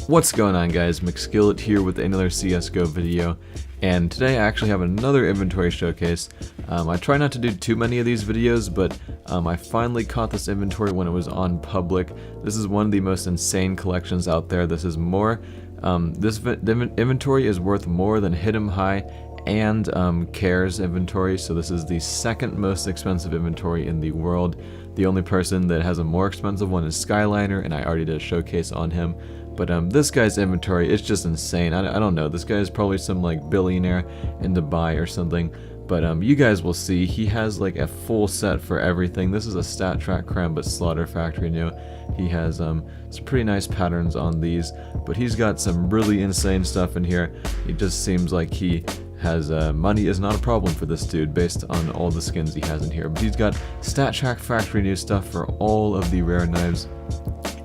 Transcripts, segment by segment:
What's going on, guys? Mcskillet here with another CSGO video, and today I actually have another inventory showcase. I try not to do too many of these videos, but I finally caught this inventory when it was on public. This is one of the most insane collections out there. This is more, the inventory is worth more than Hid'em High and Care's inventory, so this is the second most expensive inventory in the world. The only person that has a more expensive one is Skyliner, and I already did a showcase on him. But this guy's inventory is just insane. I don't know, this guy is probably some like billionaire in Dubai or something. But you guys will see, he has like a full set for everything. This is a StatTrak Karambit Slaughter Factory New. He has some pretty nice patterns on these, but he's got some really insane stuff in here. It just seems like he has money is not a problem for this dude based on all the skins he has in here. But he's got StatTrak Factory New stuff for all of the rare knives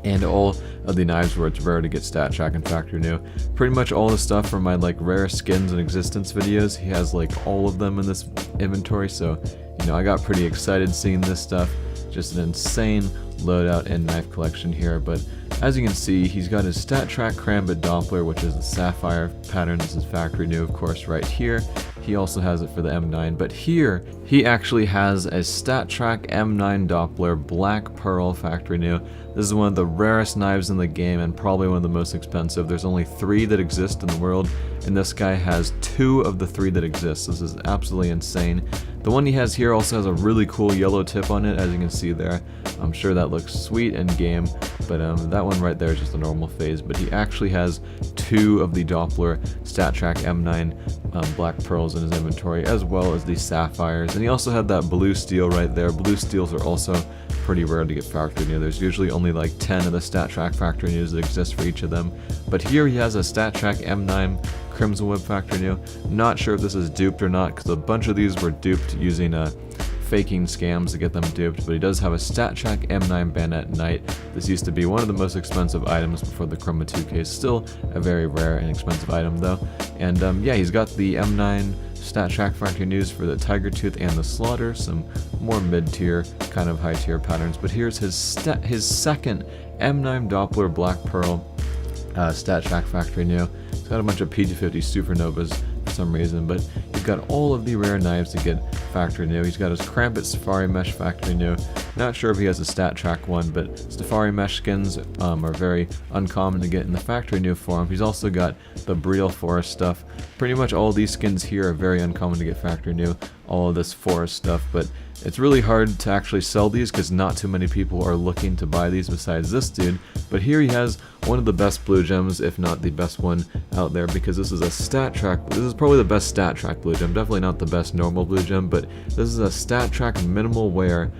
and all of the knives where it's rare to get StatTrak and Factory New. Pretty much all the stuff from my like rare skins and existence videos, he has like all of them in this inventory, so you know I got pretty excited seeing this stuff. Just an insane loadout and knife collection here. But as you can see, he's got his StatTrak Karambit Doppler, which is the sapphire pattern. This is Factory New, of course, right here. He also has it for the M9, but here he actually has a StatTrak M9 Doppler Black Pearl Factory New. This is one of the rarest knives in the game and probably one of the most expensive. There's only 3 that exist in the world, and this guy has 2 of the 3 that exist. This is absolutely insane. The one he has here also has a really cool yellow tip on it, as you can see there. I'm sure that looks sweet in game, but that one right there is just a normal phase. But he actually has 2 of the Doppler StatTrak M9 Black Pearls in his inventory, as well as the sapphires. And he also had that blue steel right there. Blue steels are also pretty rare to get Factory New. There's usually only like 10 of the StatTrak Factory News that exist for each of them. But here he has a StatTrak M9 Crimson Web Factory New. Not sure if this is duped or not, because a bunch of these were duped using faking scams to get them duped, but he does have a StatTrak M9 Bayonet Knight. This used to be one of the most expensive items before the Chroma 2 case. Still a very rare and expensive item though. And yeah, he's got the M9 StatTrak Factory News for the Tiger Tooth and the Slaughter, some more mid-tier, kind of high-tier patterns. But here's his second M9 Doppler Black Pearl StatTrak Factory New. He's got a bunch of P250 Supernovas for some reason, but he's got all of the rare knives to get Factory New. He's got his Karambit Safari Mesh Factory New. Not sure if he has a StatTrak one, but Safari Mesh skins are very uncommon to get in the Factory New form. He's also got the Boreal Forest stuff. Pretty much all these skins here are very uncommon to get Factory New, all of this forest stuff, but it's really hard to actually sell these because not too many people are looking to buy these besides this dude. But here he has one of the best blue gems, if not the best one out there, because this is a StatTrak. This is probably the best StatTrak blue gem. Definitely not the best normal blue gem, but this is a StatTrak minimal wear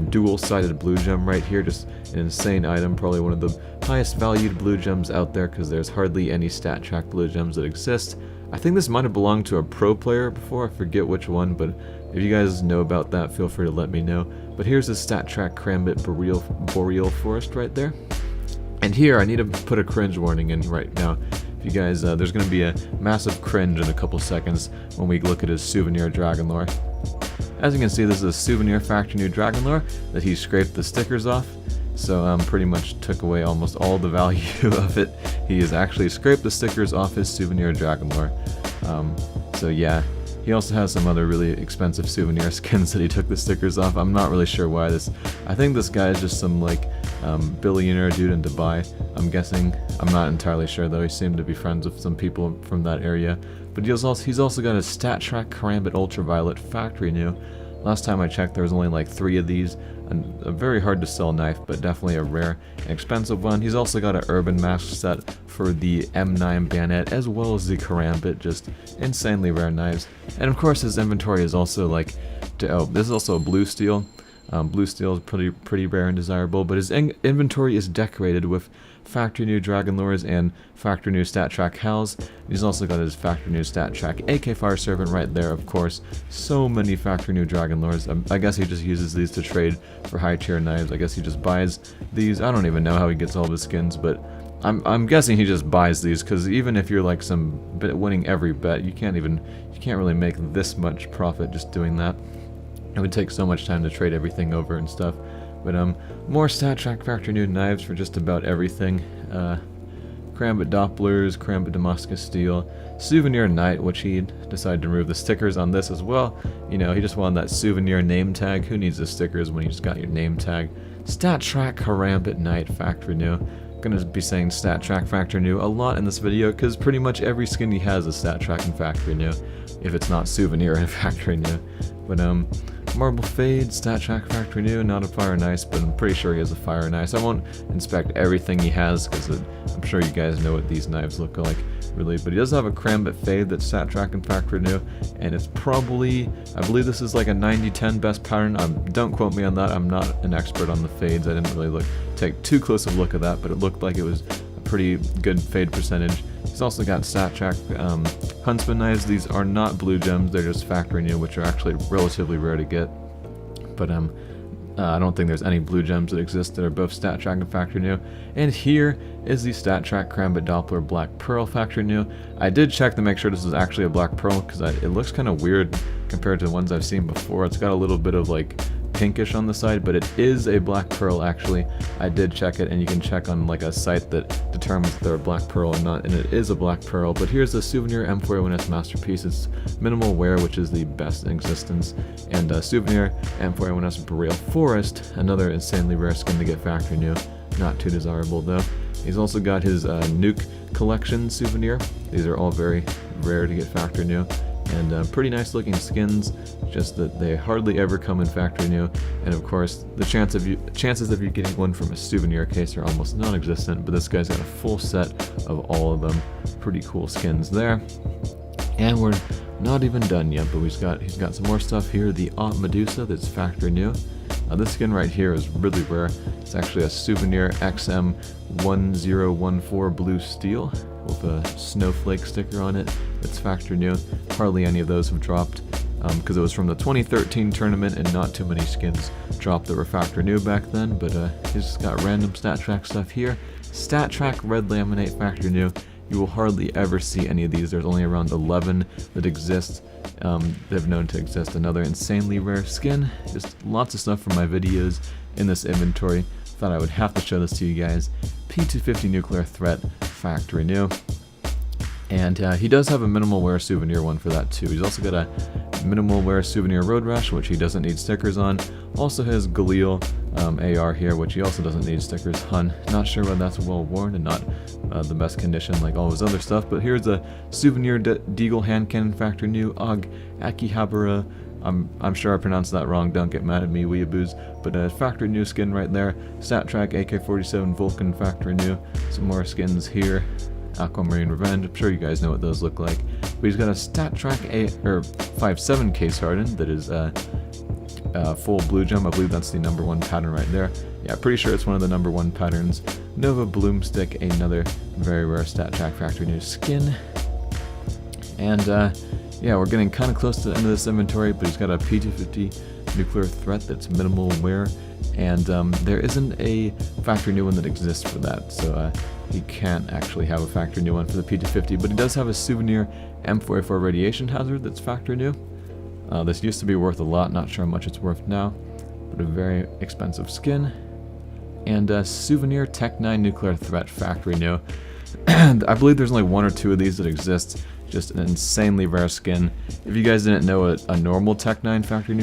dual-sided blue gem right here. Just an insane item, probably one of the highest valued blue gems out there because there's hardly any StatTrak blue gems that exist. I think this might have belonged to a pro player before, I forget which one, but if you guys know about that, feel free to let me know. But here's the StatTrak Karambit Boreal Forest right there. And here, I need to put a cringe warning in right now. If you guys, there's going to be a massive cringe in a couple seconds when we look at his Souvenir Dragon Lore. As you can see, this is a Souvenir Factory New Dragon Lore that he scraped the stickers off. So pretty much took away almost all the value of it. He has actually scraped the stickers off his Souvenir Dragon Lore. So yeah. He also has some other really expensive souvenir skins that he took the stickers off. I'm not really sure why this. I think this guy is just some like billionaire dude in Dubai. I'm guessing. I'm not entirely sure though. He seemed to be friends with some people from that area. But he's also got a StatTrak Karambit Ultraviolet Factory New. Last time I checked, there was only like 3 of these. A very hard to sell knife, but definitely a rare and expensive one. He's also got an Urban Mask set for the M9 Bayonet, as well as the Karambit, just insanely rare knives. And of course his inventory is also like, oh, this is also a blue steel. Blue steel is pretty rare and desirable, but his inventory is decorated with Factory New Dragon Lures and Factory New StatTrak Hals. He's also got his Factory New StatTrak AK Fire Serpent right there, of course. So many Factory New Dragon Lures. I guess he just uses these to trade for high tier knives. I guess he just buys these. I don't even know how he gets all of his skins, but I'm guessing he just buys these, because even if you're like winning every bet, you can't really make this much profit just doing that. It would take so much time to trade everything over and stuff. But more StatTrak Factory New knives for just about everything. Karambit Dopplers, Karambit Damascus steel, Souvenir Knight, which he decided to remove the stickers on this as well. You know, he just wanted that Souvenir name tag. Who needs the stickers when you just got your name tag? StatTrak Karambit Knight factory new. Gonna be saying StatTrak factory new a lot in this video because pretty much every skin he has is StatTrak and factory new, if it's not Souvenir and factory new. But Marble Fade, StatTrak factory new, not a Fire and Ice, but I'm pretty sure he has a Fire and Ice. I won't inspect everything he has because I'm sure you guys know what these knives look like, really. But he does have a Karambit Fade that's StatTrak and factory new, and it's probably, I believe this is like a 90-10 best pattern. Don't quote me on that. I'm not an expert on the fades. I didn't really take too close of a look at that, but it looked like it was a pretty good fade percentage. He's also got StatTrak Huntsman knives. These are not blue gems, they're just factory new, which are actually relatively rare to get. But I don't think there's any blue gems that exist that are both StatTrak and factory new. And here is the StatTrak Karambit Doppler Black Pearl factory new. I did check to make sure this is actually a black pearl because it looks kind of weird compared to the ones I've seen before. It's got a little bit of like pinkish on the side, but it is a black pearl actually. I did check it, and you can check on like a site that determines if they're a black pearl or not, and it is a black pearl. But here's the Souvenir M4A1S masterpiece. It's minimal wear, which is the best in existence, and Souvenir M4A1S Boreal Forest, another insanely rare skin to get factory new. Not too desirable though. He's also got his Nuke collection Souvenir. These are all very rare to get factory new, and pretty nice looking skins, just that they hardly ever come in factory new, and of course the chances of you getting one from a Souvenir case are almost non-existent, but this guy's got a full set of all of them. Pretty cool skins there. And we're not even done yet, but he's got some more stuff here. The Aunt Medusa that's factory new. This skin right here is really rare. It's actually a Souvenir XM1014 blue steel with a snowflake sticker on it. It's factory new. Hardly any of those have dropped because it was from the 2013 tournament, and not too many skins dropped that were factory new back then. But he's just got random StatTrak stuff here. StatTrak Red Laminate factory new. You will hardly ever see any of these. There's only around 11 that exist. They've known to exist. Another insanely rare skin. Just lots of stuff from my videos in this inventory. Thought I would have to show this to you guys. P250 Nuclear Threat factory new. And he does have a minimal wear Souvenir one for that too. He's also got a minimal wear Souvenir Road Rash, which he doesn't need stickers on. Also his Galil AR here, which he also doesn't need stickers. Hun, not sure whether that's well worn and not the best condition like all his other stuff. But here's a Souvenir Deagle Hand Cannon factory new. Akihabara. I'm sure I pronounced that wrong, don't get mad at me, weeaboos. But a factory new skin right there. StatTrak AK-47 Vulcan factory new. Some more skins here. Aquamarine Revenge, I'm sure you guys know what those look like. But he's got a StatTrak 57 case hardened that is full blue gem. I believe that's the #1 pattern right there. Yeah, pretty sure it's one of the #1 patterns. Nova Bloomstick, another very rare StatTrak factory new skin. And yeah, we're getting kind of close to the end of this inventory, but he's got a P250 Nuclear Threat that's minimal wear, and there isn't a factory new one that exists for that, so he can't actually have a factory new one for the P250, but he does have a Souvenir M4A4 Radiation Hazard that's factory new. This used to be worth a lot, not sure how much it's worth now, but a very expensive skin. And Souvenir Tech 9 Nuclear Threat factory new. And I believe there's only 1 or 2 of these that exist. Just an insanely rare skin. If you guys didn't know, a normal Tech 9 factory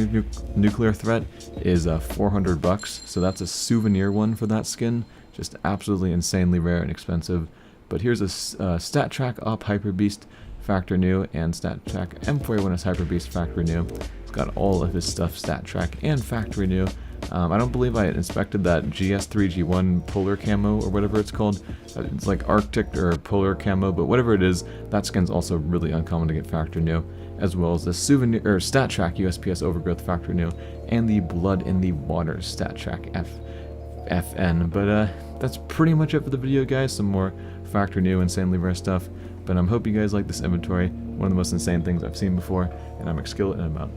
nuclear threat is $400, so that's a Souvenir one for that skin. Just absolutely insanely rare and expensive. But here's a StatTrak Op Hyper Beast factory new and StatTrak M4A1S Hyper Beast factory new. It's got all of his stuff StatTrak and factory new. I don't believe I inspected that GS3G1 polar camo or whatever it's called. It's like Arctic or polar camo, but whatever it is, that skin's also really uncommon to get factory new, as well as the Souvenir or StatTrak USPS Overgrowth factory new and the Blood in the Water StatTrak FN. But that's pretty much it for the video, guys. Some more factory new insanely rare stuff. But I hope you guys like this inventory. One of the most insane things I've seen before. And I'm Mcskillet, and I'm out.